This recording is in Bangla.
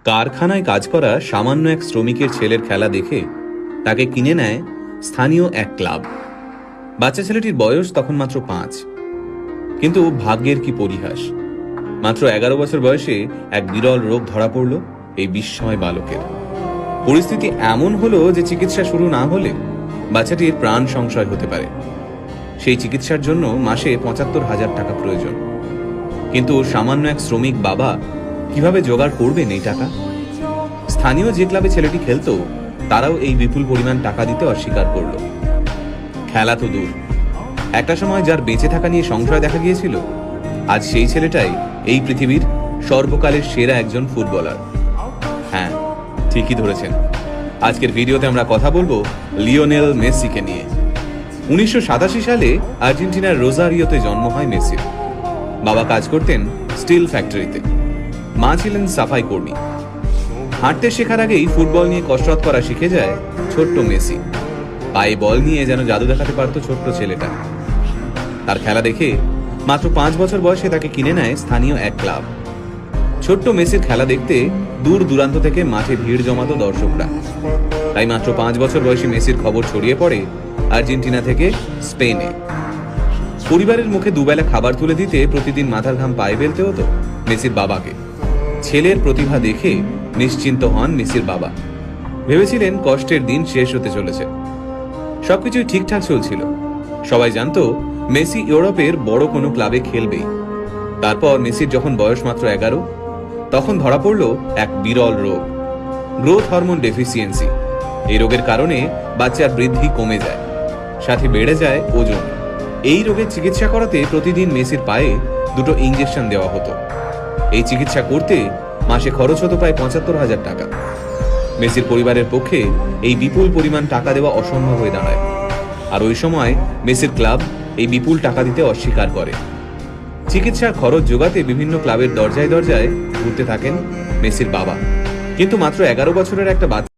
কারখানায় কাজ করা সামান্য এক শ্রমিকের ছেলের খেলা দেখে তাকে কিনে নেয় স্থানীয় এক ক্লাব। বাচ্চা ছেলেটির বয়স তখন মাত্র 5। কিন্তু ভাগ্যের কি পরিহাস, মাত্র 11 বছর বয়সে এক বিরল রোগ ধরা পড়ল এই বিস্ময় বালকের। পরিস্থিতি এমন হলো যে চিকিৎসা শুরু না হলে বাচ্চাটির প্রাণ সংশয় হতে পারে। সেই চিকিৎসার জন্য মাসে 75,000 টাকা প্রয়োজন। কিন্তু সামান্য এক শ্রমিক বাবা কিভাবে জোগাড় করবেন এই টাকা? স্থানীয় যে ক্লাবে ছেলেটি খেলতো তারাও এই বিপুল পরিমাণ টাকা দিতে অস্বীকার করল। খেলা তো দূর, একটা সময় যার বেঁচে থাকা নিয়ে সংশয় দেখা গিয়েছিল, আজ সেই ছেলেটাই এই পৃথিবীর সর্বকালের সেরা একজন ফুটবলার। হ্যাঁ, ঠিকই ধরেছেন। আজকের ভিডিওতে আমরা কথা বলবো লিওনেল মেসিকে নিয়ে। 1987 সালে আর্জেন্টিনার রোজারিওতে জন্ম হয় মেসির। বাবা কাজ করতেন স্টিল ফ্যাক্টরিতে, মা ছিলেন সাফাই কর্মী। হাঁটতে শেখার আগেই ফুটবল নিয়ে কসরত করা শিখে যায় ছোট্ট মেসি। পায়ে বল নিয়ে যেন জাদু দেখাতে পারত ছোট্ট ছেলেটা। তার খেলা দেখে মাত্র 5 বছর বয়সে তাকে কিনে নেয় স্থানীয় এক ক্লাব। ছোট্ট মেসির খেলা দেখতে দূর দূরান্ত থেকে মাঠে ভিড় জমাতো দর্শকরা। তাই মাত্র 5 বছর বয়সী মেসির খবর ছড়িয়ে পড়ে আর্জেন্টিনা থেকে স্পেনে। পরিবারের মুখে দুবেলা খাবার তুলে দিতে প্রতিদিন মাথার ঘাম পায়ে ফেলতে হতো মেসির বাবাকে। ছেলের প্রতিভা দেখে নিশ্চিন্ত হন মেসির বাবা। ভেবেছিলেন কষ্টের দিন শেষ হতে চলেছে। সবকিছুই ঠিকঠাক চলছিল। সবাই জানতো মেসি ইউরোপের বড় কোনো ক্লাবে খেলবেই। তারপর মেসির যখন বয়স মাত্র 11, তখন ধরা পড়ল এক বিরল রোগ, গ্রোথ হরমোন ডেফিসিয়েন্সি। এই রোগের কারণে বাচ্চার বৃদ্ধি কমে যায়, সাথে বেড়ে যায় ওজন। এই রোগের চিকিৎসা করাতে প্রতিদিন মেসির পায়ে 2টো ইঞ্জেকশন দেওয়া হতো। এই চিকিৎসা করতে মাসে খরচ হতো প্রায় 75,000 টাকা। মেসির পরিবারের পক্ষে এই বিপুল পরিমাণ টাকা দেওয়া অসম্ভব হয়ে দাঁড়ায়। আর ওই সময় মেসির ক্লাব এই বিপুল টাকা দিতে অস্বীকার করে। চিকিৎসার খরচ জোগাতে বিভিন্ন ক্লাবের দরজায় দরজায় ঘুরতে থাকেন মেসির বাবা। কিন্তু মাত্র 11 বছরের একটা বাচ্চা